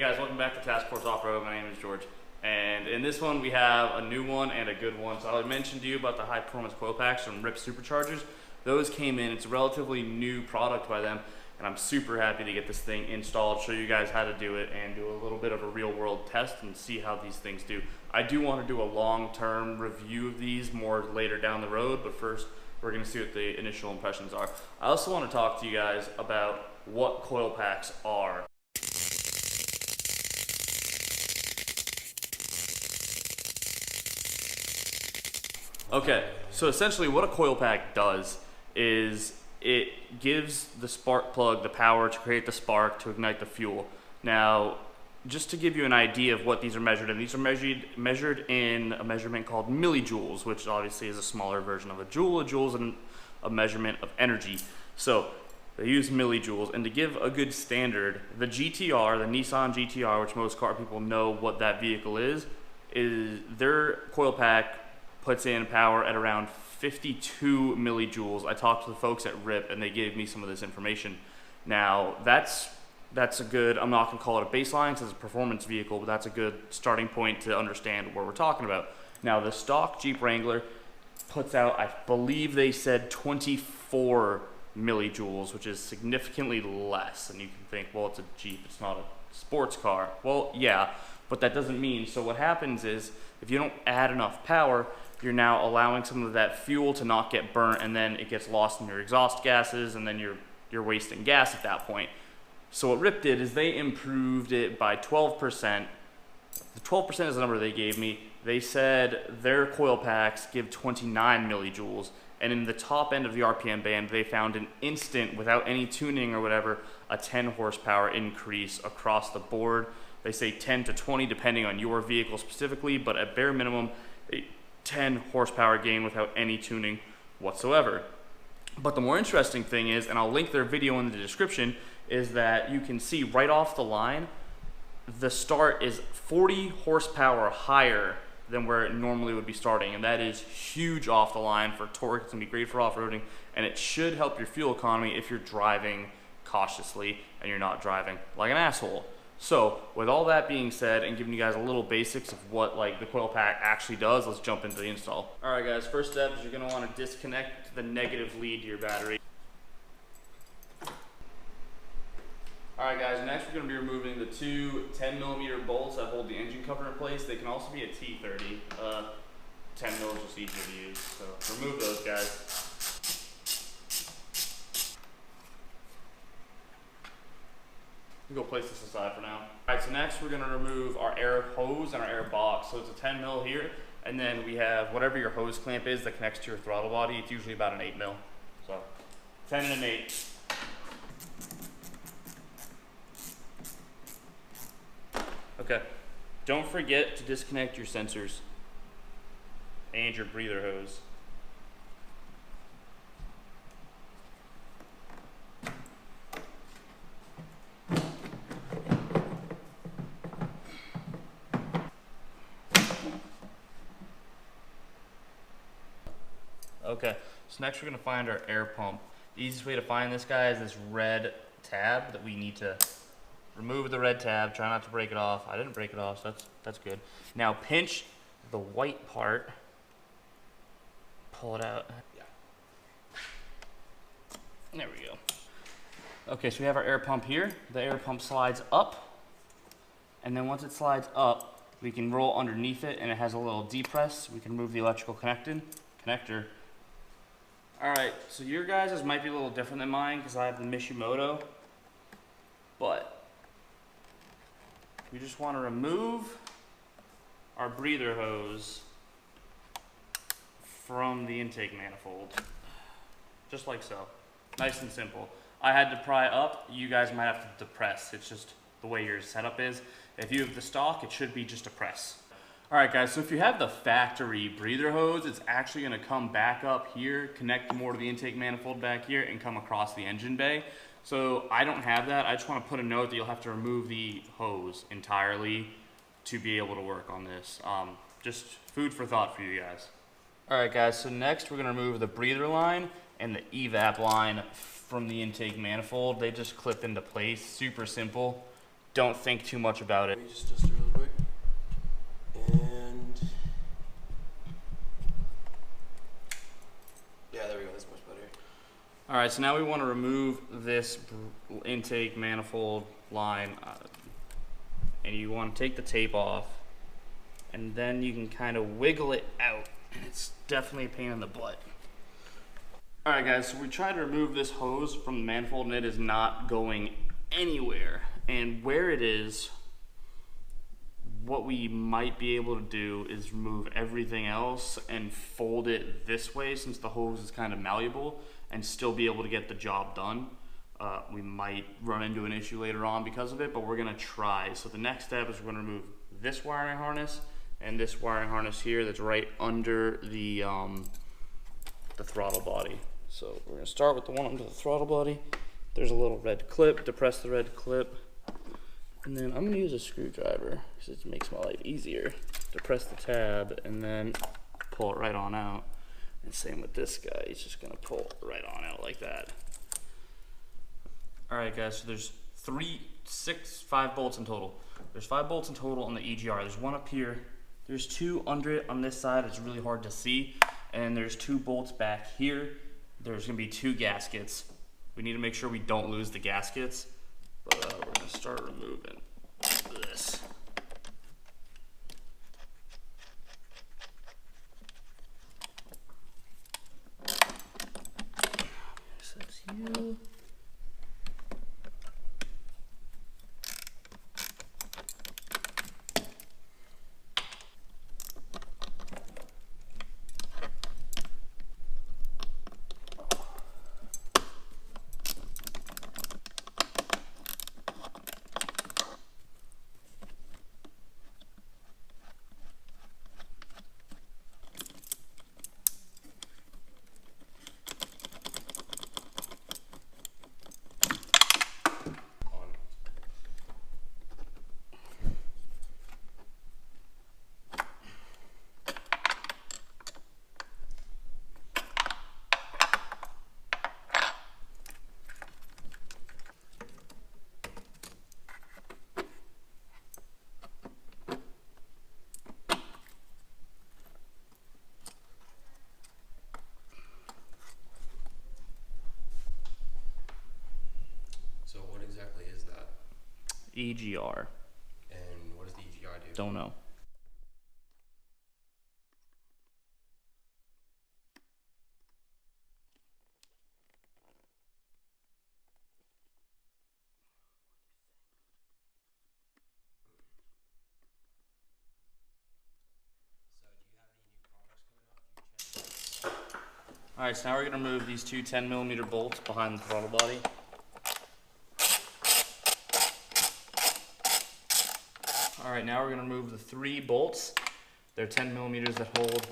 guys, welcome back to Task Force Offroad. My name is George, and in this one we have a new one and a good one. So I mentioned to you about the high performance coil packs from Ripp Superchargers. Those came in. It's a relatively new product by them, and I'm super happy to get this thing installed, show you guys how to do it, and do a little bit of a real world test and see how these things do. I do want to do a long-term review of these more later down the road, but first we're going to see what the initial impressions are. I also want to talk to you guys about what coil packs are. Okay, so essentially what a coil pack does is it gives the spark plug the power to create the spark to ignite the fuel. Now, just to give you an idea of what these are measured in, these are measured in a measurement called millijoules, which obviously is a smaller version of a joule. A joule is a measurement of energy. So they use millijoules, and to give a good standard, the GTR, the Nissan GTR, which most car people know what that vehicle is their coil pack puts in power at around 52 millijoules. I talked to the folks at Ripp and they gave me some of this information. Now that's a good, I'm not gonna call it a baseline because it's a performance vehicle, but that's a good starting point to understand what we're talking about. Now the stock Jeep Wrangler puts out, I believe they said 24 millijoules, which is significantly less. And you can think, well, it's a Jeep, it's not a sports car. Well, yeah, but that doesn't mean, so what happens is if you don't add enough power, you're now allowing some of that fuel to not get burnt, and then it gets lost in your exhaust gases, and then you're wasting gas at that point. So what Ripp did is they improved it by 12%. The 12% is the number they gave me. They said their coil packs give 29 millijoules, and in the top end of the RPM band, they found an instant, without any tuning or whatever, a 10 horsepower increase across the board. They say 10 to 20 depending on your vehicle specifically, but at bare minimum, a 10 horsepower gain without any tuning whatsoever. But the more interesting thing is, and I'll link their video in the description, is that you can see right off the line, the start is 40 horsepower higher than where it normally would be starting, and that is huge off the line for torque. It's gonna be great for off-roading, and it should help your fuel economy if you're driving cautiously and you're not driving like an asshole. So with all that being said and giving you guys a little basics of what like the coil pack actually does, let's jump into the install. All right guys, first step is you're gonna wanna disconnect the negative lead to your battery. All right guys, next we're gonna be removing the two 10mm bolts that hold the engine cover in place. They can also be a T30. 10 mil is just easier to use, so remove those guys. We'll go place this aside for now. All right, so next we're gonna remove our air hose and our air box. So it's a 10 mil here, and then we have whatever your hose clamp is that connects to your throttle body. It's usually about an 8 mil. So 10 and an 8. Okay, don't forget to disconnect your sensors and your breather hose. Okay, so next we're gonna find our air pump. The easiest way to find this guy is this red tab that we need to remove the red tab, try not to break it off. I didn't break it off, so that's good. Now pinch the white part, pull it out. Yeah. There we go. Okay, so we have our air pump here. The air pump slides up, and then once it slides up, we can roll underneath it, and it has a little depress. We can remove the electrical connector. All right, so your guys' might be a little different than mine because I have the Mishimoto, but we just want to remove our breather hose from the intake manifold, just like so. Nice and simple. I had to pry up, you guys might have to depress. It's just the way your setup is. If you have the stock, it should be just a press. All right guys, so if you have the factory breather hose, it's actually gonna come back up here, connect more to the intake manifold back here, and come across the engine bay. So I don't have that. I just wanna put a note that you'll have to remove the hose entirely to be able to work on this. Just food for thought for you guys. All right guys, so next we're gonna remove the breather line and the evap line from the intake manifold. They just clip into place, super simple. don't think too much about it. Let me just dust it real quick. And yeah, there we go. That's much better. All right, so now we want to remove this intake manifold line, and you want to take the tape off, and then you can kind of wiggle it out. It's definitely a pain in the butt. All right, guys, so we tried to remove this hose from the manifold, and it is not going anywhere. And where it is, what we might be able to do is remove everything else and fold it this way, since the hose is kind of malleable, and still be able to get the job done. We might run into an issue later on because of it, but we're gonna try. So the next step is we're gonna remove this wiring harness and this wiring harness here that's right under the throttle body. So we're gonna start with the one under the throttle body. There's a little red clip, depress the red clip. And then I'm gonna use a screwdriver because it makes my life easier. Depress the tab and then pull it right on out. And same with this guy, he's just gonna pull it right on out like that. All right, guys, so there's 5 bolts in total. There's 5 bolts in total on the EGR. There's one up here. There's 2 under it on this side. It's really hard to see. And there's 2 bolts back here. There's gonna be 2 gaskets. We need to make sure we don't lose the gaskets. But we're gonna start removing this. That's you. So what exactly is that? EGR. And what does the EGR do? Don't know. All right, so now we're gonna remove these 2 10mm bolts behind the throttle body. All right, now we're gonna remove the 3 bolts. They're 10mm that hold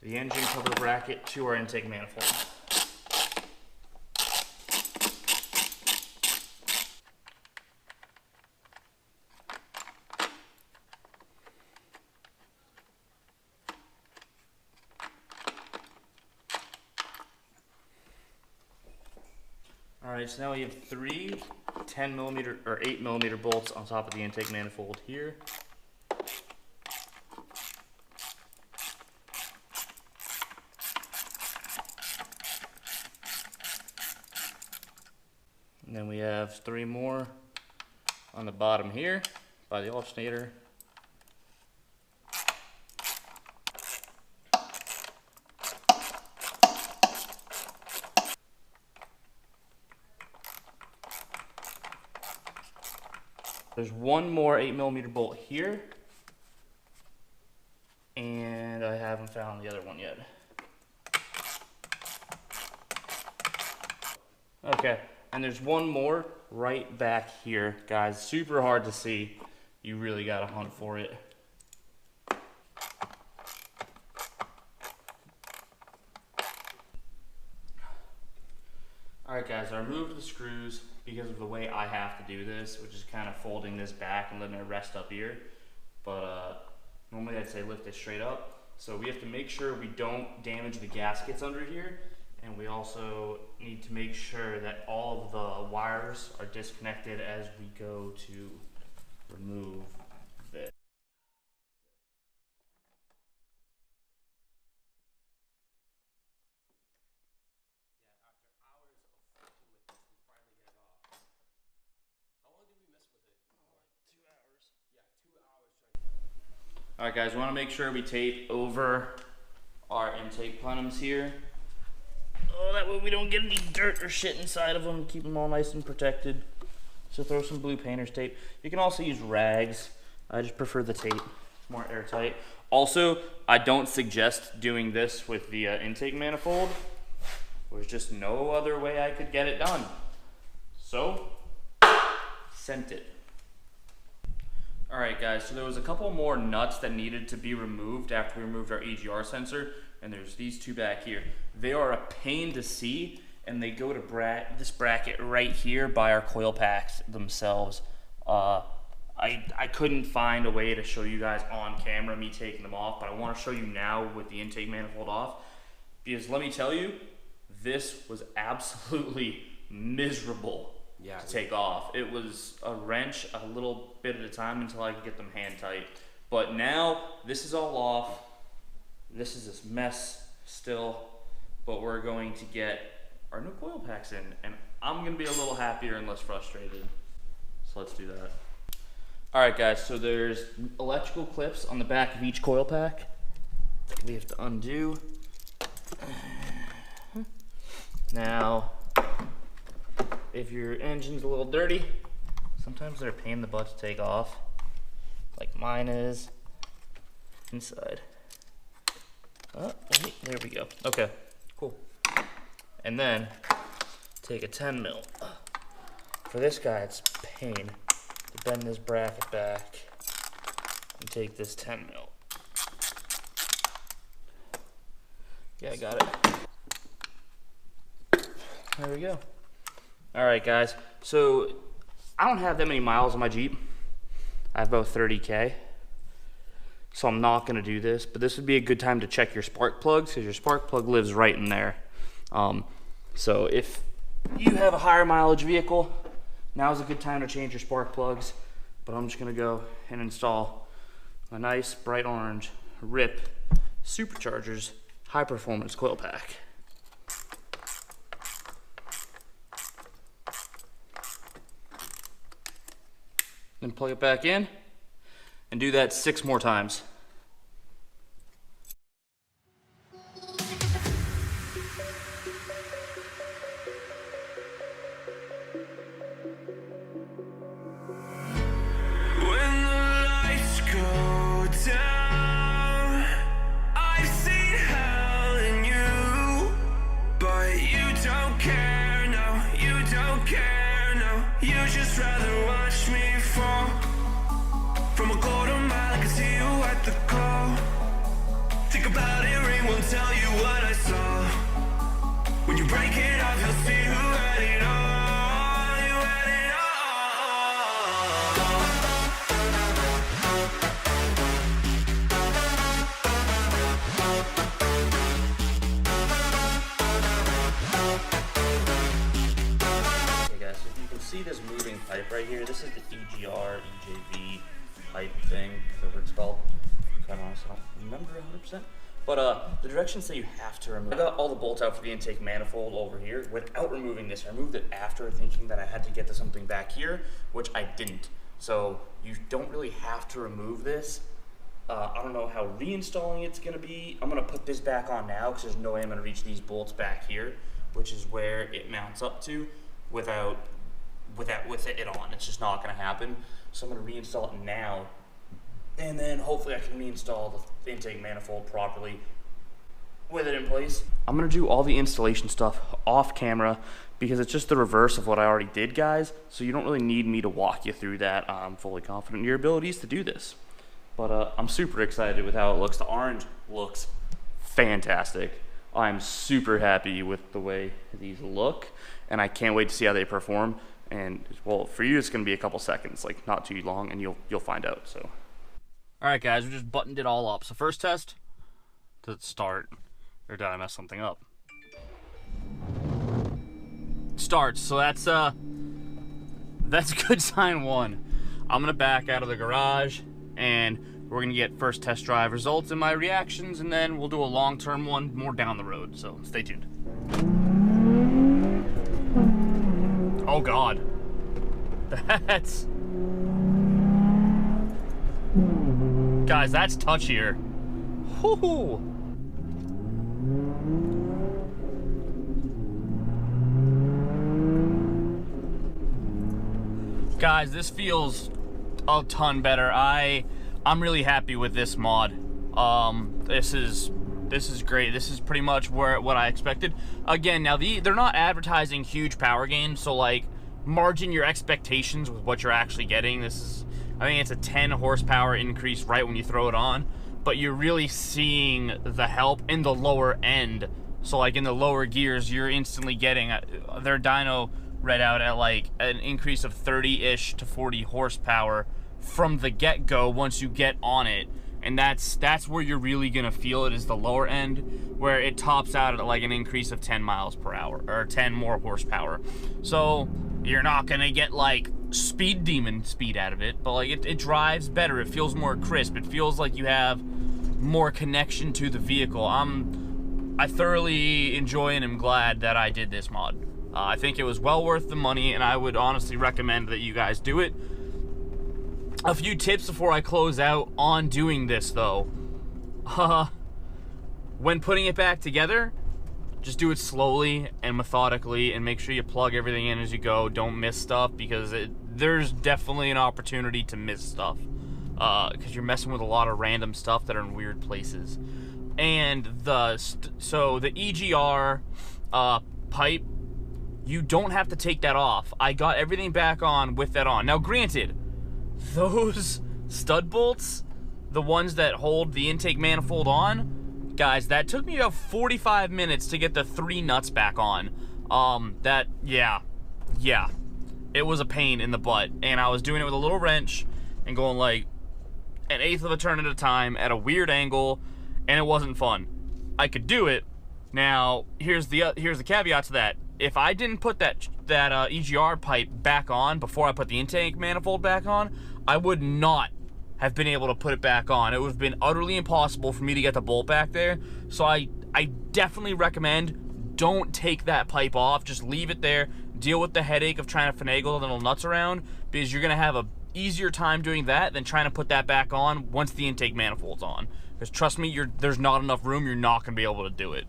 the engine cover bracket to our intake manifold. All right, so now we have 3 10mm or 8mm bolts on top of the intake manifold here. And then we have 3 more on the bottom here by the alternator. There's 1 more 8mm bolt here, and I haven't found the other one yet. Okay, and there's 1 more right back here, guys. Super hard to see. You really gotta hunt for it. Alright guys, I removed the screws because of the way I have to do this, which is kind of folding this back and letting it rest up here. But normally I'd say lift it straight up. So we have to make sure we don't damage the gaskets under here. And we also need to make sure that all of the wires are disconnected as we go to remove this. Alright guys, we want to make sure we tape over our intake plenums here. Oh, that way we don't get any dirt or shit inside of them. Keep them all nice and protected. So throw some blue painter's tape. You can also use rags. I just prefer the tape. It's more airtight. Also, I don't suggest doing this with the intake manifold. There's just no other way I could get it done. So, sent it. Alright guys, so there was a couple more nuts that needed to be removed after we removed our EGR sensor, and there's these two back here. They are a pain to see, and they go to this bracket right here by our coil packs themselves. I couldn't find a way to show you guys on camera me taking them off, but I want to show you now with the intake manifold off, because let me tell you, this was absolutely miserable. To take off. It was a wrench a little bit at a time until I could get them hand tight. But now this is all off. This is this mess still, but we're going to get our new coil packs in, and I'm gonna be a little happier and less frustrated. So let's do that. All right guys, so there's electrical clips on the back of each coil pack that we have to undo. Now, if your engine's a little dirty, sometimes they're a pain in the butt to take off, like mine is inside. Oh, wait, there we go. Okay, cool. And then take a 10 mil. For this guy, it's a pain to bend this bracket back and take this 10 mil. Yeah, I got it. There we go. Alright guys, so I don't have that many miles on my Jeep. I have about 30K. So I'm not going to do this, but this would be a good time to check your spark plugs, because your spark plug lives right in there. So if you have a higher mileage vehicle, now's a good time to change your spark plugs. But I'm just going to go and install a nice bright orange Ripp Superchargers high performance coil pack. Then plug it back in and do that 6 more times. Tell you what I saw. When you break it off, you'll see who had it all. You had it all. Okay guys, so if you can see this moving pipe right here, this is the EGR, EJV pipe thing, whatever it's called. Quite honest, I don't remember 100%. But the directions say you have to remove. I got all the bolts out for the intake manifold over here without removing this. I removed it after thinking that I had to get to something back here, which I didn't. So you don't really have to remove this. I don't know how reinstalling it's gonna be. I'm gonna put this back on now because there's no way I'm gonna reach these bolts back here, which is where it mounts up to with it on. It's just not gonna happen. So I'm gonna reinstall it now. And then hopefully I can reinstall the intake manifold properly with it in place. I'm gonna do all the installation stuff off camera because it's just the reverse of what I already did, guys. So you don't really need me to walk you through that. I'm fully confident in your abilities to do this. But I'm super excited with how it looks. The orange looks fantastic. I'm super happy with the way these look, and I can't wait to see how they perform. And well, for you, it's gonna be a couple seconds, like not too long, and you'll find out. So. All right, guys, we just buttoned it all up. So first test, does it start, or did I mess something up? It starts, so that's good sign 1. I'm gonna back out of the garage and we're gonna get first test drive results and my reactions, and then we'll do a long-term one more down the road, so stay tuned. Oh God. That's... Guys, that's touchier. Whoo! Guys, this feels a ton better. I'm really happy with this mod. This is great. This is pretty much what I expected. Again, now they're not advertising huge power gains, so like margin your expectations with what you're actually getting. This is, I think it's a 10 horsepower increase right when you throw it on, but you're really seeing the help in the lower end. So like in the lower gears, you're instantly getting their dyno read out at like an increase of 30-ish to 40 horsepower from the get-go once you get on it. And that's where you're really gonna feel it, is the lower end, where it tops out at like an increase of 10 miles per hour, or 10 more horsepower. So you're not gonna get like speed demon speed out of it, but like it drives better, it feels more crisp, it feels like you have more connection to the vehicle. I thoroughly enjoy and am glad that I did this mod. I think it was well worth the money, and I would honestly recommend that you guys do it. A few tips before I close out on doing this though. When putting it back together, just do it slowly and methodically, and make sure you plug everything in as you go. Don't miss stuff, because there's definitely an opportunity to miss stuff, because you're messing with a lot of random stuff that are in weird places. And so the EGR pipe, you don't have to take that off. I got everything back on with that on. Now granted, those stud bolts, the ones that hold the intake manifold on, guys, that took me about 45 minutes to get the 3 nuts back on. Yeah, it was a pain in the butt, and I was doing it with a little wrench and going like 1/8 of a turn at a time at a weird angle, and it wasn't fun. I could do it. Now here's the caveat to that. If I didn't put that EGR pipe back on before I put the intake manifold back on, I would not have been able to put it back on. It would have been utterly impossible for me to get the bolt back there. So I definitely recommend, don't take that pipe off. Just leave it there. Deal with the headache of trying to finagle the little nuts around, because you're going to have a easier time doing that than trying to put that back on once the intake manifold's on. Because trust me, there's not enough room. You're not going to be able to do it.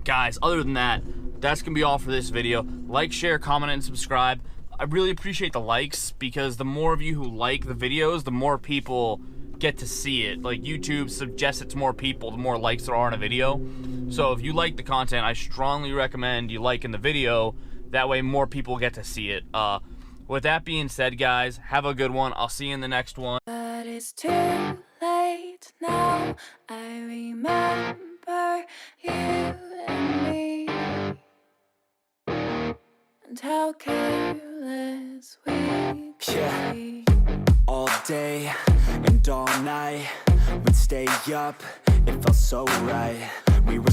Guys, other than that, that's gonna be all for this video. Like, share, comment, and subscribe. I really appreciate the likes, because the more of you who like the videos, the more people get to see it. Like, YouTube suggests it to more people, the more likes there are on a video. So if you like the content, I strongly recommend you liking the video. That way more people get to see it. With that being said, guys, have a good one. I'll see you in the next one. But it's too late now. I remember you and me, and how careless we could be. All day and all night, we'd stay up, it felt so right. We were